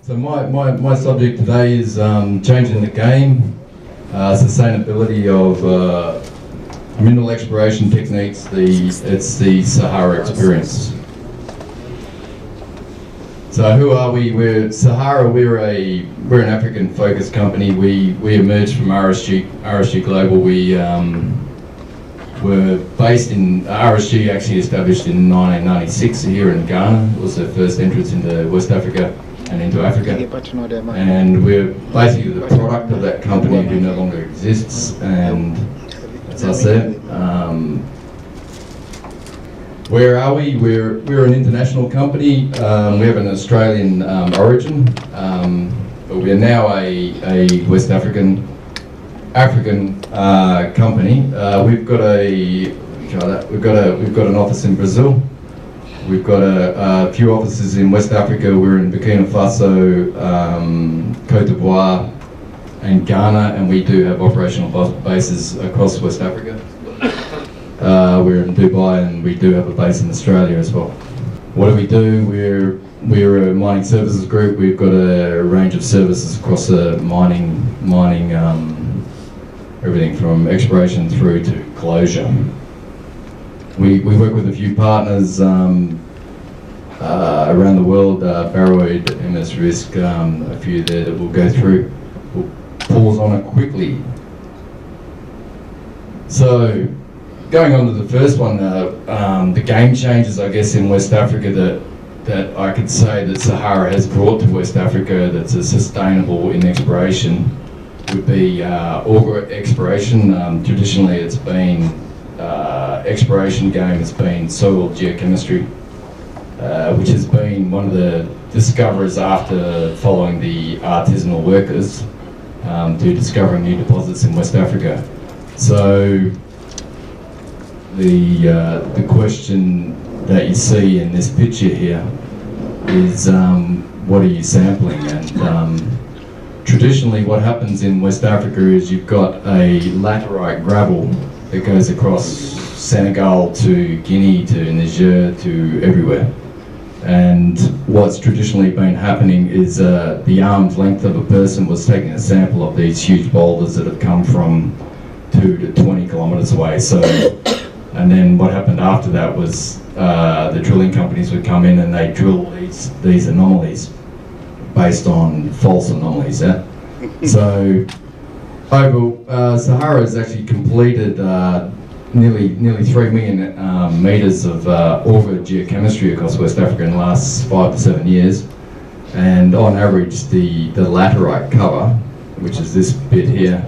So my subject today is changing the game, sustainability of mineral exploration techniques. It's the Sahara experience. So who are we? We're Sahara. We're an African-focused company. We emerged from RSG Global. We were based in RSG. Actually established in 1996 here in Ghana. It was the first entrance into West Africa and into Africa. And we're basically the product of that company who no longer exists. And as I said, where are we? We're an international company. We have an Australian origin, but we're now a West African company. We've got an office in Brazil. We've got a few offices in West Africa. We're in Burkina Faso, Côte d'Ivoire, and Ghana, and we do have operational bases across West Africa. We're in Dubai, and we do have a base in Australia as well. What do? We're a mining services group. We've got a range of services across the mining, everything from exploration through to closure. We work with a few partners around the world, Baroid, MS Risk, a few there that we'll go through. We'll pause on it quickly. So, going on to the first one, the game changers, I guess, in West Africa that I could say that Sahara has brought to West Africa that's sustainable in exploration would be auger exploration. Traditionally, it's been exploration game has been soil geochemistry, which has been one of the discoverers after following the artisanal workers to discovering new deposits in West Africa. So the question that you see in this picture here is what are you sampling? And traditionally what happens in West Africa is you've got a laterite gravel that goes across Senegal to Guinea to Niger to everywhere. And what's traditionally been happening is the arm's length of a person was taking a sample of these huge boulders that have come from 2 to 20 kilometres away. So, and then what happened after that was the drilling companies would come in and they drill these anomalies based on false anomalies. Yeah? So, Sahara has actually completed nearly 3 million metres of auger geochemistry across West Africa in the last 5 to 7 years, and on average the laterite cover, which is this bit here,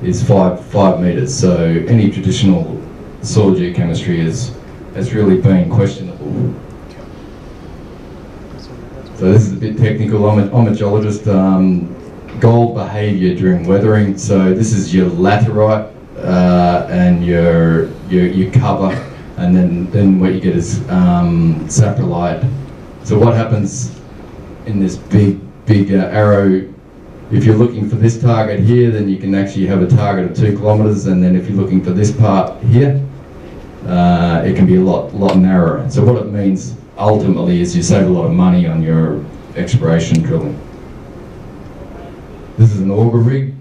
is 5 metres. So any traditional soil geochemistry has really been questionable. So this is a bit technical. I'm a geologist. Gold behaviour during weathering. So this is your laterite and your cover, and then what you get is saprolite. So what happens in this big arrow? If you're looking for this target here, then you can actually have a target of 2 kilometres, and then if you're looking for this part here, it can be a lot narrower. So what it means ultimately is you save a lot of money on your exploration drilling. This is an auger rig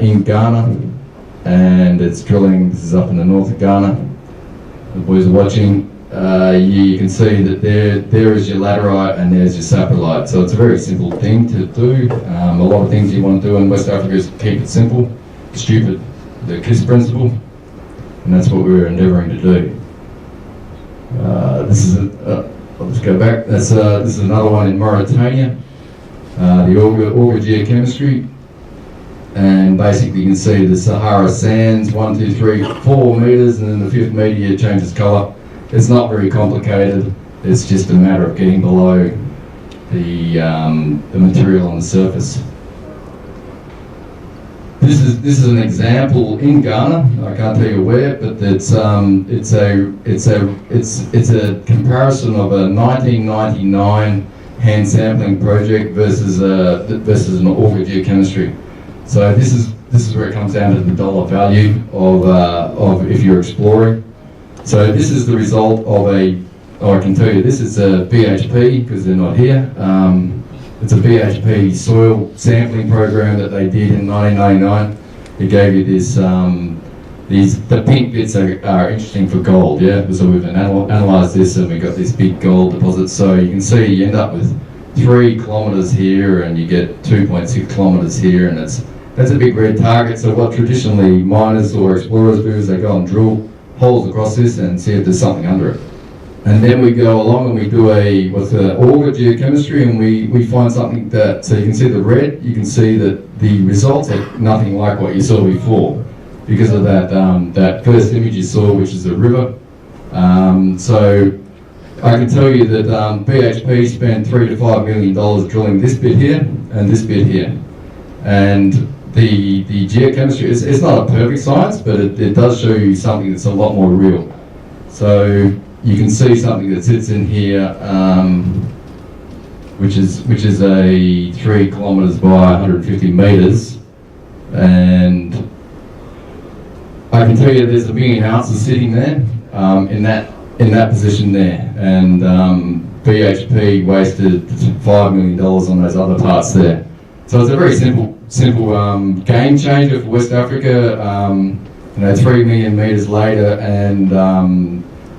in Ghana, and it's drilling. This is up in the north of Ghana. The boys are watching. You can see that there is your laterite and there's your saprolite. So it's a very simple thing to do. A lot of things you want to do in West Africa is keep it simple, stupid, the KISS principle, and that's what we're endeavouring to do. I'll just go back. This is another one in Mauritania, the auger geochemistry. And basically you can see the Sahara sands, 1, 2, 3, 4 metres, and then the 5th metre changes colour. It's not very complicated. It's just a matter of getting below the material on the surface. This is an example in Ghana. I can't tell you where, but it's a comparison of a 1999 hand sampling project versus an auger geochemistry. So this is where it comes down to the dollar value of if you're exploring. So this is the result of I can tell you this is a BHP because they're not here. it's a BHP soil sampling program that they did in 1999. It gave you this, the pink bits are interesting for gold, yeah? So we've analysed this and we got this big gold deposit. So you can see you end up with 3 kilometres here and you get 2.6 kilometres here, and that's a big red target. So what traditionally miners or explorers do is they go and drill holes across this and see if there's something under it. And then we go along and we do Ogallala Geochemistry, and we find something that, so you can see the red, you can see that the results are nothing like what you saw before because of that first image you saw, which is a river. So I can tell you that BHP spent $3 to $5 million drilling this bit here and this bit here. And the geochemistry, it's not a perfect science, but it does show you something that's a lot more real. So you can see something that sits in here, which is a 3 kilometres by 150 metres, and I can tell you there's 1 million ounces sitting there in that position there, and BHP wasted $5 million on those other parts there. So it's a very simple game changer for West Africa. 3 million metres later, and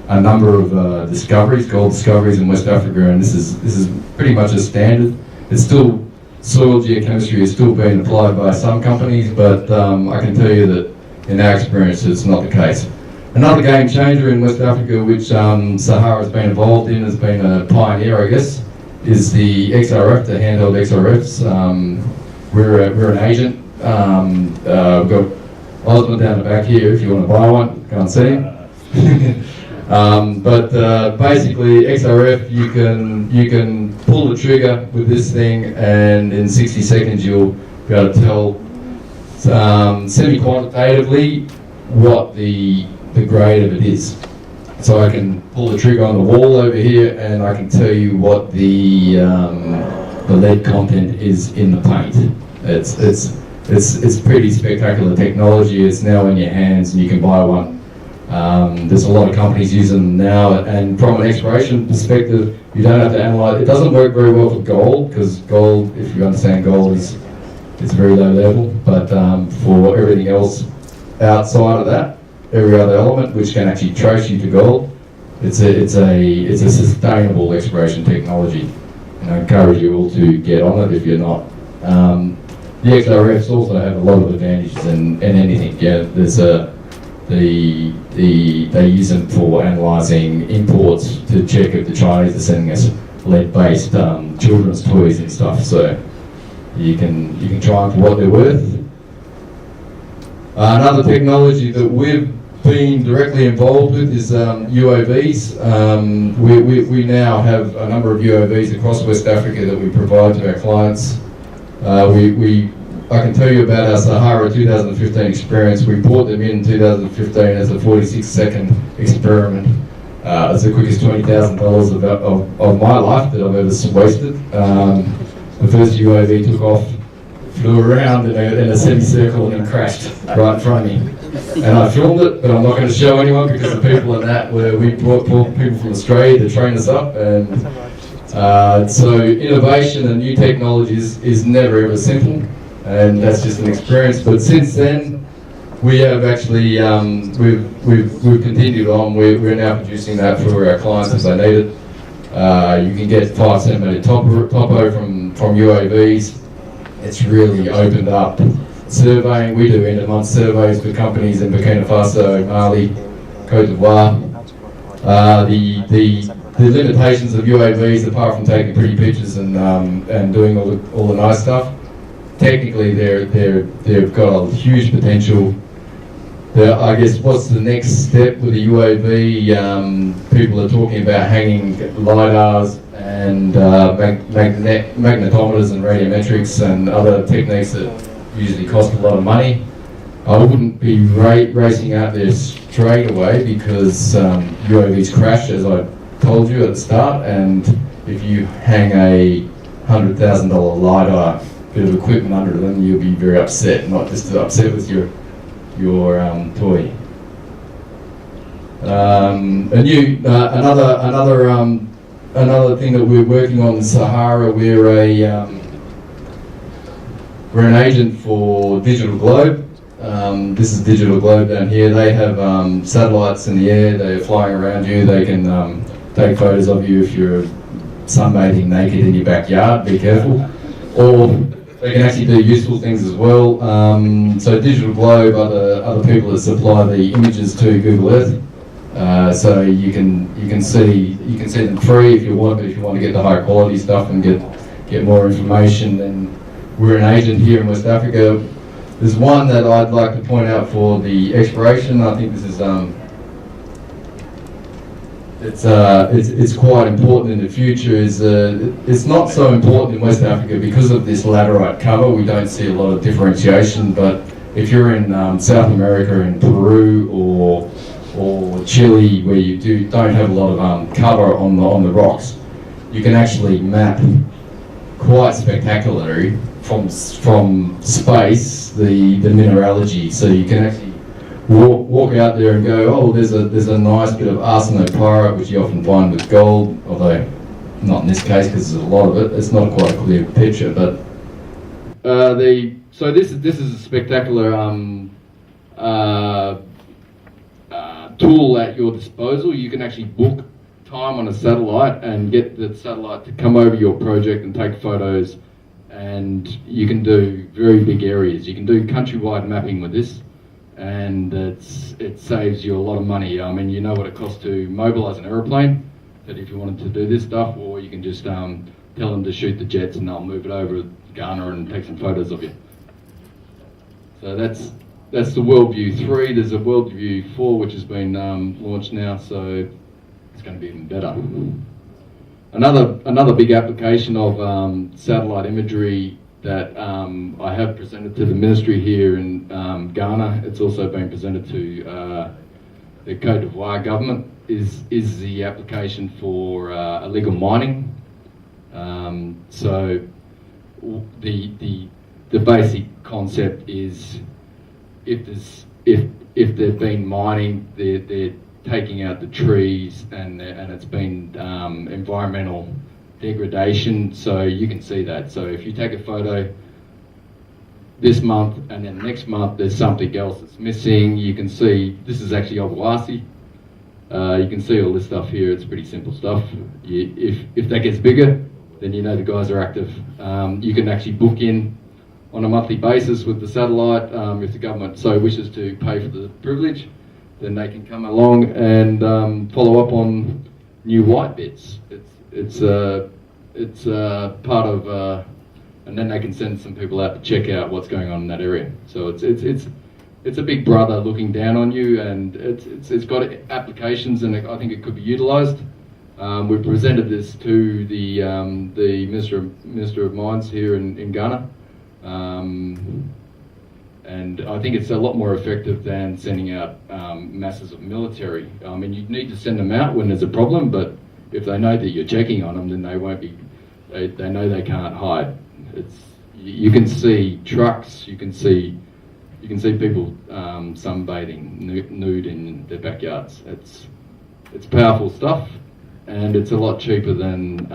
a number of discoveries, gold discoveries in West Africa, and this is pretty much a standard. It's still, soil geochemistry is still being applied by some companies, but I can tell you that in our experience it's not the case. Another game changer in West Africa, which Sahara has been involved in, has been a pioneer, I guess, is the XRF, the handheld XRFs. We're an agent. We've got Osmond down the back here if you want to buy one. Can't see him. But basically, XRF, you can pull the trigger with this thing, and in 60 seconds you'll be able to tell semi-quantitatively what the grade of it is. So I can pull the trigger on the wall over here, and I can tell you what the lead content is in the paint. It's pretty spectacular technology. It's now in your hands, and you can buy one. There's a lot of companies using them now, and from an exploration perspective, you don't have to analyze. It doesn't work very well for gold, because gold, if you understand gold, it's very low level. But for everything else outside of that, every other element which can actually trace you to gold, it's a sustainable exploration technology, and I encourage you all to get on it if you're not. The XRFs also have a lot of advantages in anything. Yeah, there's they use them for analysing imports to check if the Chinese are sending us lead-based children's toys and stuff. So you can try them for what they're worth. Another technology that we've been directly involved with is UAVs. We now have a number of UAVs across West Africa that we provide to our clients. I can tell you about our Sahara 2015 experience. We brought them in 2015 as a 46-second experiment. It's the quickest $20,000 of my life that I've ever wasted. The first UAV took off, flew around in a semicircle, and then crashed right in front of me. And I filmed it, but I'm not going to show anyone because the people in that we brought people from Australia to train us up. And so innovation and new technologies is never ever simple, and that's just an experience. But since then, we have actually we've continued on. We're now producing that for our clients as they need it. You can get 5 centimetre topo from UAVs. It's really opened up surveying. We do end-of-month surveys for companies in Burkina Faso, Mali, Côte d'Ivoire. The limitations of UAVs, apart from taking pretty pictures and doing all the nice stuff, technically they've got a huge potential. I guess what's the next step with the UAV? People are talking about hanging LiDARs and magnetometers and radiometrics and other techniques that usually cost a lot of money. I wouldn't be racing out there straight away because UAVs crash, as I told you at the start, and if you hang a $100,000 LiDAR bit of equipment under them, you'll be very upset, not just upset with your toy. Another another thing that we're working on in Sahara, we're an agent for Digital Globe. This is Digital Globe down here. They have satellites in the air. They're flying around you. They can take photos of you if you're sunbathing naked in your backyard. Be careful. Or they can actually do useful things as well. So Digital Globe are the people that supply the images to Google Earth. So you can see them free if you want, but if you want to get the high quality stuff and get more information, then we're an agent here in West Africa. There's one that I'd like to point out for the exploration. I think this is it's quite important in the future. It's not so important in West Africa because of this laterite cover. We don't see a lot of differentiation, but if you're in South America, in Peru or Chile, where you don't have a lot of cover on the rocks, you can actually map quite spectacularly from space the mineralogy. So you can actually walk out there and go, oh, there's a nice bit of arsenopyrite, which you often find with gold, although not in this case because there's a lot of it. It's not quite a clear picture, but so this is a spectacular tool at your disposal. You can actually book time on a satellite and get the satellite to come over your project and take photos, and you can do very big areas. You can do countrywide mapping with this, and it saves you a lot of money. I mean, you know what it costs to mobilise an aeroplane, that if you wanted to do this stuff, or you can just tell them to shoot the jets and they'll move it over to Ghana and take some photos of you. So that's the WorldView 3. There's a WorldView 4 which has been launched now, so it's going to be even better. Another big application of satellite imagery that I have presented to the ministry here in Ghana. It's also been presented to the Côte d'Ivoire government. Is the application for illegal mining. So the basic concept is if they've been mining, they're taking out the trees, and it's been environmental degradation. So you can see that. So if you take a photo this month and then next month there's something else that's missing, you can see this is actually WAIC. You can see all this stuff here. It's pretty simple stuff. If that gets bigger, then you know the guys are active. You can actually book in on a monthly basis with the satellite. If the government so wishes to pay for the privilege, then they can come along and follow up on new white bits. It's part of, and then they can send some people out to check out what's going on in that area. So it's a big brother looking down on you, and it's got applications, and I think it could be utilised. We've presented this to the Minister of Mines here in Ghana, and I think it's a lot more effective than sending out masses of military. I mean, you need to send them out when there's a problem, but if they know that you're checking on them, then they won't be. They know they can't hide. You can see trucks. You can see people sunbathing nude in their backyards. It's powerful stuff, and it's a lot cheaper than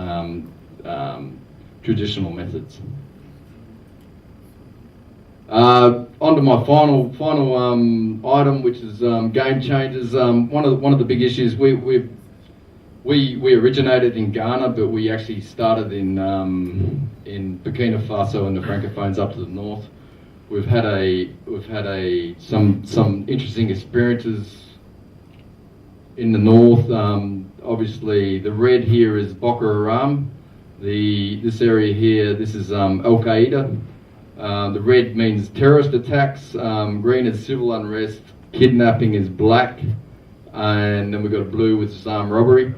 traditional methods. Onto my final item, which is game changers. One of the big issues we originated in Ghana, but we actually started in Burkina Faso and the Francophones up to the north. We've had some interesting experiences in the north. Obviously, the red here is Boko Haram. This area here, this is Al Qaeda. The red means terrorist attacks. Green is civil unrest. Kidnapping is black, and then we've got a blue, which is armed robbery.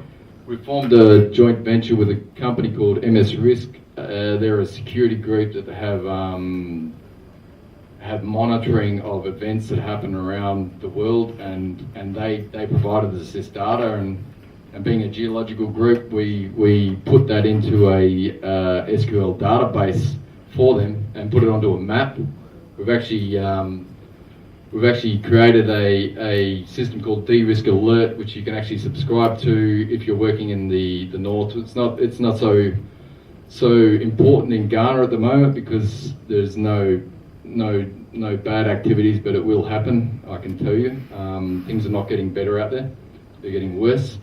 We formed a joint venture with a company called MS Risk. They're a security group that have monitoring of events that happen around the world, and they provided us this data, and being a geological group, we put that into a SQL database for them and put it onto a map. We've we've actually created a system called De-Risk Alert, which you can actually subscribe to if you're working in the north. It's not so important in Ghana at the moment because there's no bad activities, but it will happen, I can tell you. Things are not getting better out there; they're getting worse.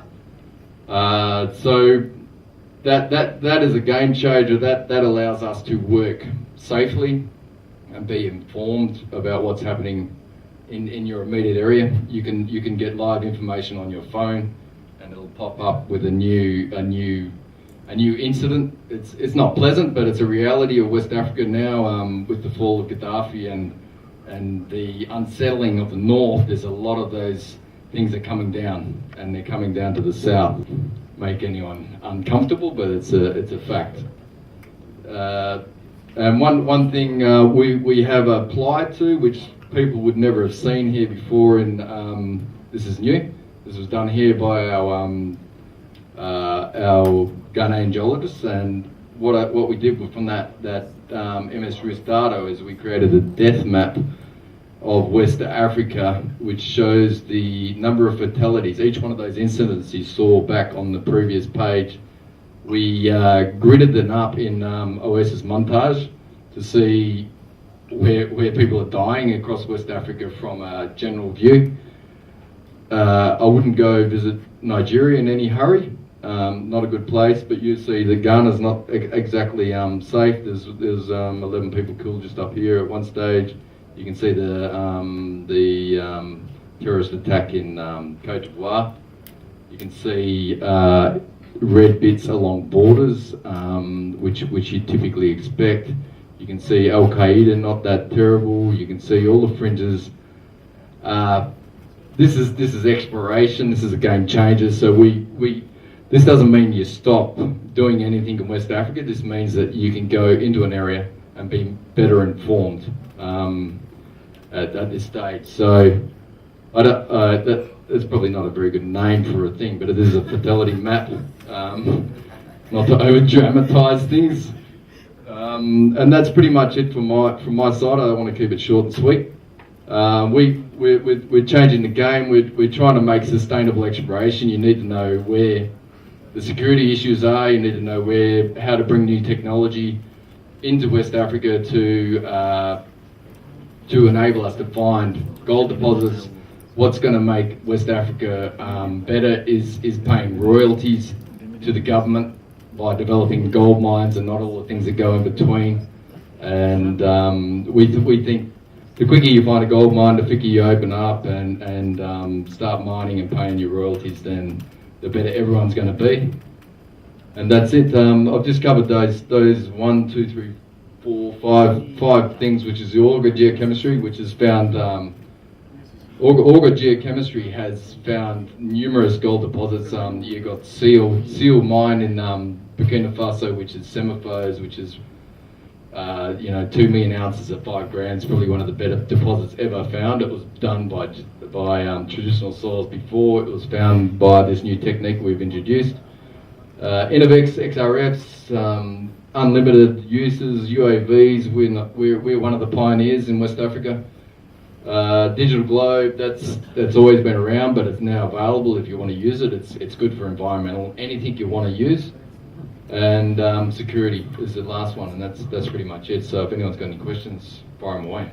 So that is a game changer. That allows us to work safely and be informed about what's happening in your immediate area. You can get live information on your phone, and it'll pop up with a new incident. It's not pleasant, but it's a reality of West Africa now. With the fall of Gaddafi and the unsettling of the north, there's a lot of those things are coming down, and they're coming down to the south. Make anyone uncomfortable, but it's a fact. And one thing we have applied to, which people would never have seen here before, this is new. This was done here by our Ghanaian geologists, and what we did from that MS Risk data is we created a depth map of West Africa, which shows the number of fatalities. Each one of those incidents you saw back on the previous page, we gridded them up in Oasis montage to see where people are dying across West Africa from a general view. I wouldn't go visit Nigeria in any hurry. Not a good place, but you see that Ghana's not exactly safe. There's 11 people killed just up here at one stage. You can see the terrorist attack in Côte d'Ivoire. You can see red bits along borders, which you typically expect. You can see Al Qaeda, not that terrible. You can see all the fringes. This is exploration. This is a game changer. So this doesn't mean you stop doing anything in West Africa. This means that you can go into an area and be better informed at this stage. So that's probably not a very good name for a thing, but it is a fatality map. Not to over-dramatise things. And that's pretty much it from my side. I want to keep it short and sweet. We're changing the game. We're trying to make sustainable exploration. You need to know where the security issues are. You need to know how to bring new technology into West Africa to enable us to find gold deposits. What's going to make West Africa better is paying royalties to the government by developing gold mines and not all the things that go in between. And we think the quicker you find a gold mine, the quicker you open up and start mining and paying your royalties, then the better everyone's going to be. And that's it. I've just covered those 1, 2, 3, 4, 5 things, which is the Ogallala Geochemistry, which has found Ogallala Geochemistry has found numerous gold deposits. You've got Seal Mine in Burkina Faso, which is Semaphos, which is 2 million ounces at 5 grams, probably one of the better deposits ever found. It was done by traditional soils before. It was found by this new technique we've introduced. Innovex, XRFs, unlimited uses, UAVs. We're one of the pioneers in West Africa. Digital globe, that's always been around, but it's now available if you want to use it. It's good for environmental, anything you want to use. And security is the last one, and that's pretty much it. So if anyone's got any questions, fire them away.